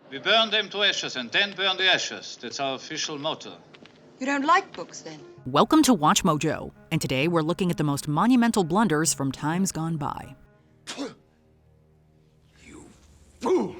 We burn them to ashes and then burn the ashes. That's our official motto. You don't like books, then? Welcome to Watch Mojo, and today we're looking at the most monumental blunders from times gone by. You fool!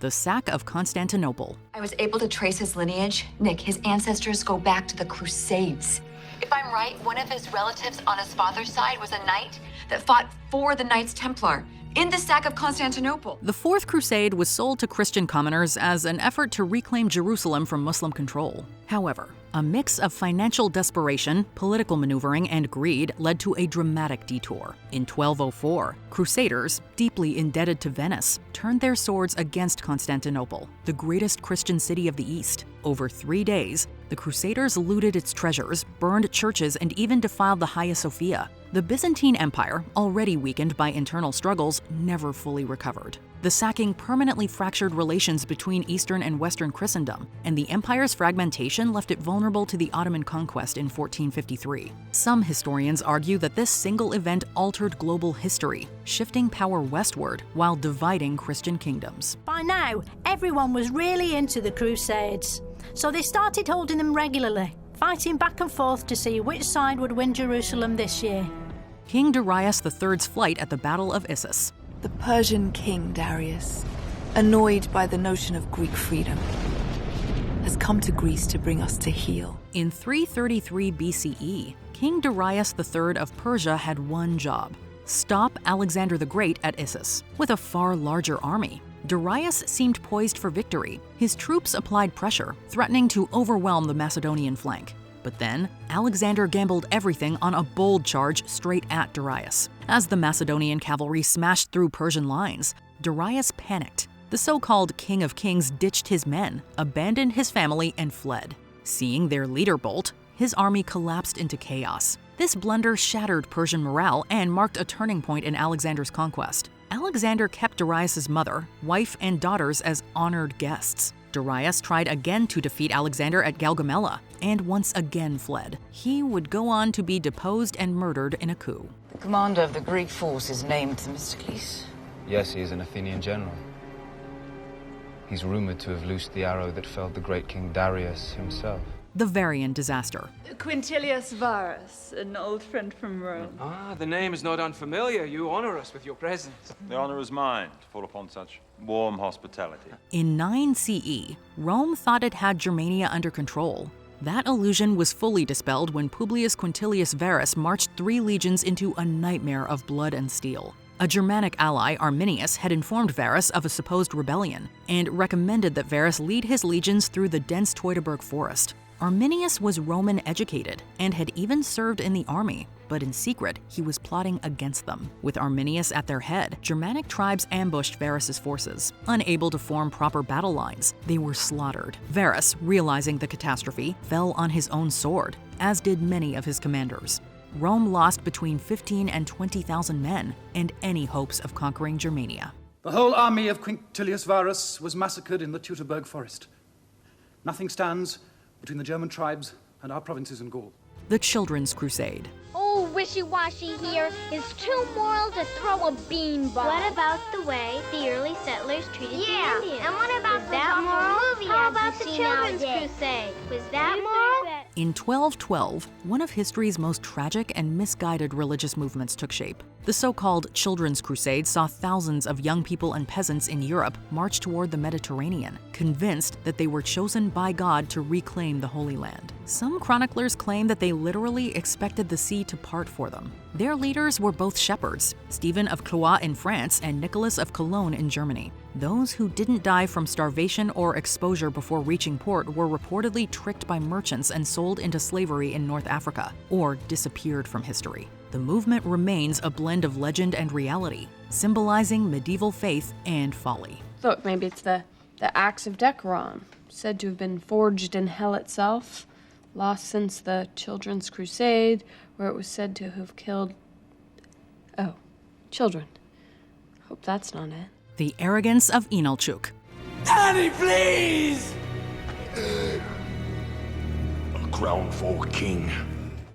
The Sack of Constantinople. I was able to trace his lineage. Nick, his ancestors go back to the Crusades. If I'm right, one of his relatives on his father's side was a knight that fought for the Knights Templar in the Sack of Constantinople. The Fourth Crusade was sold to Christian commoners as an effort to reclaim Jerusalem from Muslim control. However, a mix of financial desperation, political maneuvering, and greed led to a dramatic detour. In 1204, Crusaders, deeply indebted to Venice, turned their swords against Constantinople, the greatest Christian city of the East. Over 3 days, the Crusaders looted its treasures, burned churches, and even defiled the Hagia Sophia. The Byzantine Empire, already weakened by internal struggles, never fully recovered. The sacking permanently fractured relations between Eastern and Western Christendom, and the empire's fragmentation left it vulnerable to the Ottoman conquest in 1453. Some historians argue that this single event altered global history, shifting power westward while dividing Christian kingdoms. By now, everyone was really into the Crusades, so they started holding them regularly, fighting back and forth to see which side would win Jerusalem this year. King Darius III's flight at the Battle of Issus. The Persian king Darius, annoyed by the notion of Greek freedom, has come to Greece to bring us to heel. In 333 BCE, King Darius III of Persia had one job: stop Alexander the Great at Issus. With a far larger army, Darius seemed poised for victory. His troops applied pressure, threatening to overwhelm the Macedonian flank. But then, Alexander gambled everything on a bold charge straight at Darius. As the Macedonian cavalry smashed through Persian lines, Darius panicked. The so-called King of Kings ditched his men, abandoned his family, and fled. Seeing their leader bolt, his army collapsed into chaos. This blunder shattered Persian morale and marked a turning point in Alexander's conquest. Alexander kept Darius's mother, wife, and daughters as honored guests. Darius tried again to defeat Alexander at Gaugamela, and once again fled. He would go on to be deposed and murdered in a coup. The commander of the Greek force is named Themistocles. Yes, he is an Athenian general. He's rumored to have loosed the arrow that felled the great King Darius himself. The Varian disaster. Quintilius Varus, an old friend from Rome. Ah, the name is not unfamiliar. You honor us with your presence. The honor is mine to fall upon such warm hospitality. In 9 CE, Rome thought it had Germania under control. That illusion was fully dispelled when Publius Quintilius Varus marched 3 legions into a nightmare of blood and steel. A Germanic ally, Arminius, had informed Varus of a supposed rebellion and recommended that Varus lead his legions through the dense Teutoburg forest. Arminius was Roman-educated and had even served in the army, but in secret, he was plotting against them. With Arminius at their head, Germanic tribes ambushed Varus's forces. Unable to form proper battle lines, they were slaughtered. Varus, realizing the catastrophe, fell on his own sword, as did many of his commanders. Rome lost between 15 and 20,000 men and any hopes of conquering Germania. The whole army of Quintilius Varus was massacred in the Teutoburg forest. Nothing stands between the German tribes and our provinces in Gaul. The Children's Crusade. Oh, wishy-washy here. It's too moral to throw a beanball. What about the way the early settlers treated the Indians? And what about was that moral? Movie How about the Children's nowadays? Crusade? Was that moral? In 1212, one of history's most tragic and misguided religious movements took shape. The so-called Children's Crusade saw thousands of young people and peasants in Europe march toward the Mediterranean, convinced that they were chosen by God to reclaim the Holy Land. Some chroniclers claim that they literally expected the sea to part for them. Their leaders were both shepherds, Stephen of Cloyes in France and Nicholas of Cologne in Germany. Those who didn't die from starvation or exposure before reaching port were reportedly tricked by merchants and sold into slavery in North Africa, or disappeared from history. The movement remains a blend of legend and reality, symbolizing medieval faith and folly. Look, maybe it's the Axe of Decorum, said to have been forged in hell itself, lost since the Children's Crusade, where it was said to have killed, children. Hope that's not it. The Arrogance of Inalchuk. Daddy, please! A crown for king.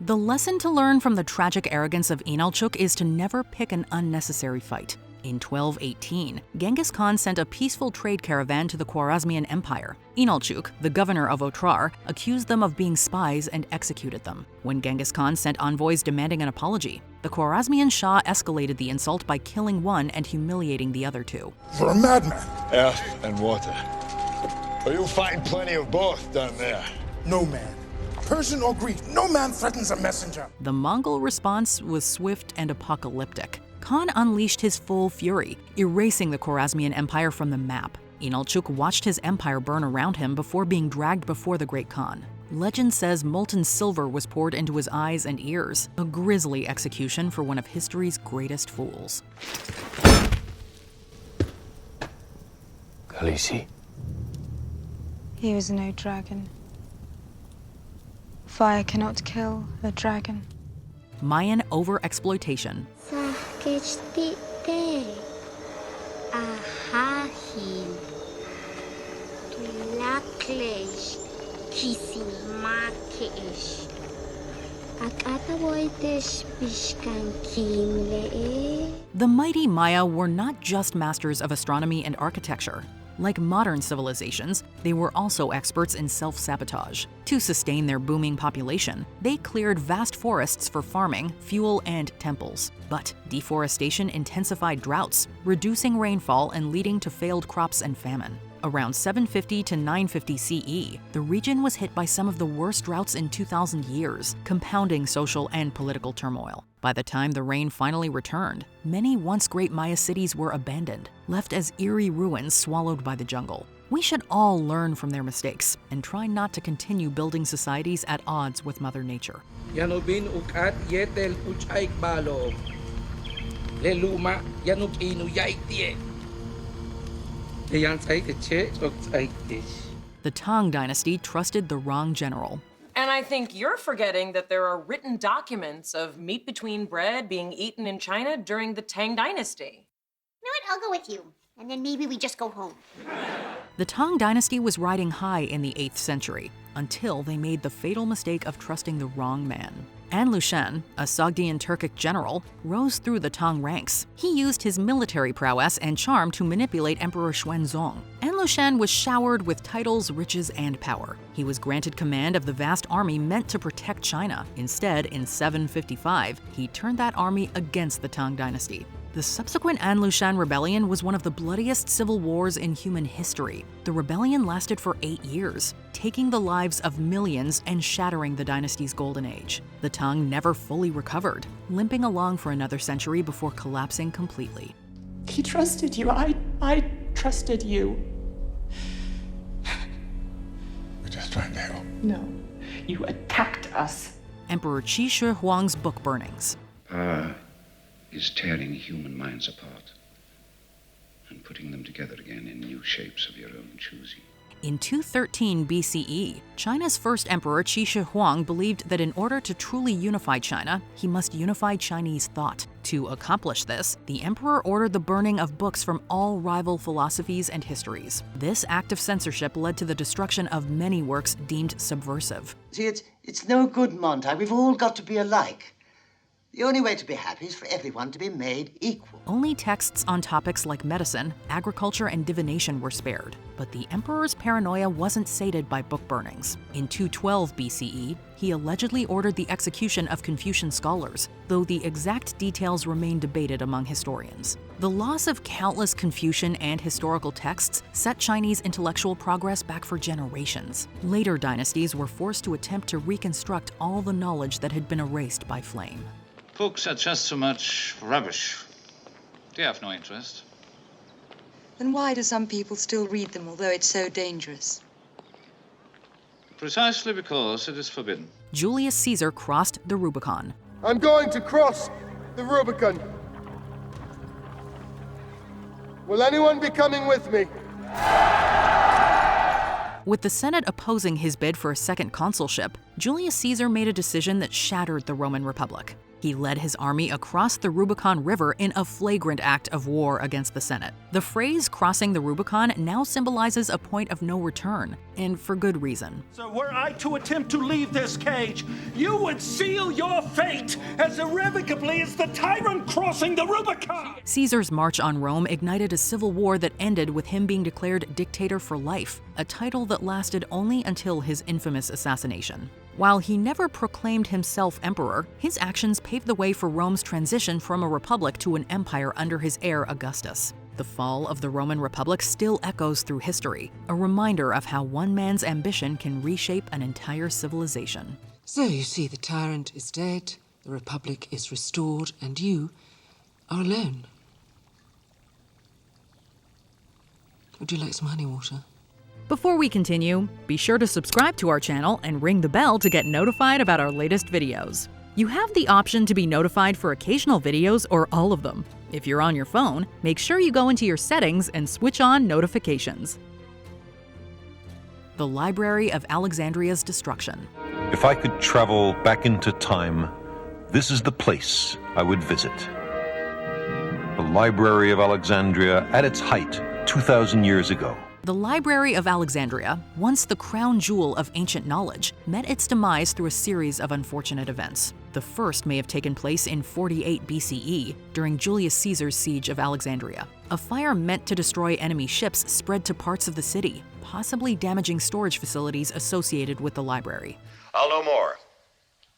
The lesson to learn from the tragic arrogance of Inalchuk is to never pick an unnecessary fight. In 1218, Genghis Khan sent a peaceful trade caravan to the Khwarezmian Empire. Inalchuk, the governor of Otrar, accused them of being spies and executed them. When Genghis Khan sent envoys demanding an apology, the Khwarezmian Shah escalated the insult by killing one and humiliating the other two. For a madman. Earth and water. But you'll find plenty of both down there. No man, Persian or Greek, no man threatens a messenger. The Mongol response was swift and apocalyptic. Khan unleashed his full fury, erasing the Khwarezmian Empire from the map. Inalchuk watched his empire burn around him before being dragged before the Great Khan. Legend says molten silver was poured into his eyes and ears, a grisly execution for one of history's greatest fools. Khaleesi? He was no dragon. Fire cannot kill a dragon. Mayan overexploitation. The mighty Maya were not just masters of astronomy and architecture. Like modern civilizations, they were also experts in self-sabotage. To sustain their booming population, they cleared vast forests for farming, fuel, and temples. But deforestation intensified droughts, reducing rainfall and leading to failed crops and famine. Around 750 to 950 CE, the region was hit by some of the worst droughts in 2,000 years, compounding social and political turmoil. By the time the rain finally returned, many once great Maya cities were abandoned, left as eerie ruins swallowed by the jungle. We should all learn from their mistakes and try not to continue building societies at odds with Mother Nature. Yanubin ukat yetel uchaik balo. Leluma yanuk inu yaitie. The Tang Dynasty trusted the wrong general. And I think you're forgetting that there are written documents of meat between bread being eaten in China during the Tang Dynasty. You know what? I'll go with you. And then maybe we just go home. The Tang Dynasty was riding high in the 8th century, until they made the fatal mistake of trusting the wrong man. An Lushan, a Sogdian Turkic general, rose through the Tang ranks. He used his military prowess and charm to manipulate Emperor Xuanzong. An Lushan was showered with titles, riches, and power. He was granted command of the vast army meant to protect China. Instead, in 755, he turned that army against the Tang Dynasty. The subsequent An Lushan rebellion was one of the bloodiest civil wars in human history. The rebellion lasted for 8 years, taking the lives of millions and shattering the dynasty's golden age. The Tang never fully recovered, limping along for another century before collapsing completely. He trusted you. I trusted you. We're just trying to help. No, you attacked us. Emperor Qi Shi Huang's book burnings. Power is tearing human minds apart and putting them together again in new shapes of your own choosing. In 213 BCE, China's first emperor Qi Shi Huang believed that in order to truly unify China, he must unify Chinese thought. To accomplish this, the emperor ordered the burning of books from all rival philosophies and histories. This act of censorship led to the destruction of many works deemed subversive. See, it's no good, Monty. We've all got to be alike. The only way to be happy is for everyone to be made equal. Only texts on topics like medicine, agriculture, and divination were spared. But the emperor's paranoia wasn't sated by book burnings. In 212 BCE, he allegedly ordered the execution of Confucian scholars, though the exact details remain debated among historians. The loss of countless Confucian and historical texts set Chinese intellectual progress back for generations. Later dynasties were forced to attempt to reconstruct all the knowledge that had been erased by flame. Books are just so much rubbish. They have no interest. Then why do some people still read them, although it's so dangerous? Precisely because it is forbidden. Julius Caesar crossed the Rubicon. I'm going to cross the Rubicon. Will anyone be coming with me? With the Senate opposing his bid for a second consulship, Julius Caesar made a decision that shattered the Roman Republic. He led his army across the Rubicon River in a flagrant act of war against the Senate. The phrase crossing the Rubicon now symbolizes a point of no return, and for good reason. So were I to attempt to leave this cage, you would seal your fate as irrevocably as the tyrant crossing the Rubicon! Caesar's march on Rome ignited a civil war that ended with him being declared dictator for life, a title that lasted only until his infamous assassination. While he never proclaimed himself emperor, his actions paved the way for Rome's transition from a republic to an empire under his heir Augustus. The fall of the Roman Republic still echoes through history, a reminder of how one man's ambition can reshape an entire civilization. So you see, the tyrant is dead, the republic is restored, and you are alone. Would you like some honey water? Before we continue, be sure to subscribe to our channel and ring the bell to get notified about our latest videos. You have the option to be notified for occasional videos or all of them. If you're on your phone, make sure you go into your settings and switch on notifications. The Library of Alexandria's destruction. If I could travel back into time, this is the place I would visit. The Library of Alexandria at its height 2,000 years ago. The Library of Alexandria, once the crown jewel of ancient knowledge, met its demise through a series of unfortunate events. The first may have taken place in 48 BCE, during Julius Caesar's siege of Alexandria. A fire meant to destroy enemy ships spread to parts of the city, possibly damaging storage facilities associated with the library. I'll know more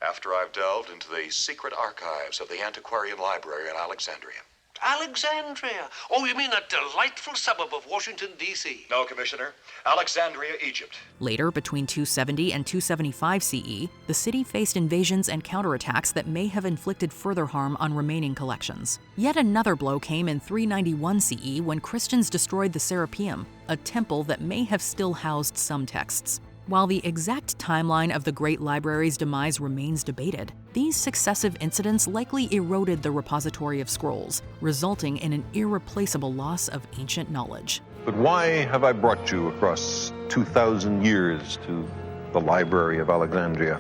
after I've delved into the secret archives of the Antiquarian Library in Alexandria. Alexandria? Oh, you mean that delightful suburb of Washington, D.C.? No, Commissioner. Alexandria, Egypt. Later, between 270 and 275 CE, the city faced invasions and counterattacks that may have inflicted further harm on remaining collections. Yet another blow came in 391 CE when Christians destroyed the Serapeum, a temple that may have still housed some texts. While the exact timeline of the Great Library's demise remains debated, these successive incidents likely eroded the repository of scrolls, resulting in an irreplaceable loss of ancient knowledge. But why have I brought you across 2,000 years to the Library of Alexandria?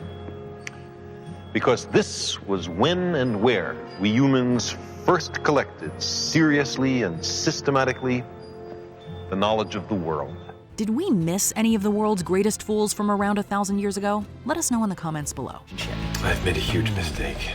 Because this was when and where we humans first collected seriously and systematically the knowledge of the world. Did we miss any of the world's greatest fools from around 1,000 years ago? Let us know in the comments below. I've made a huge mistake.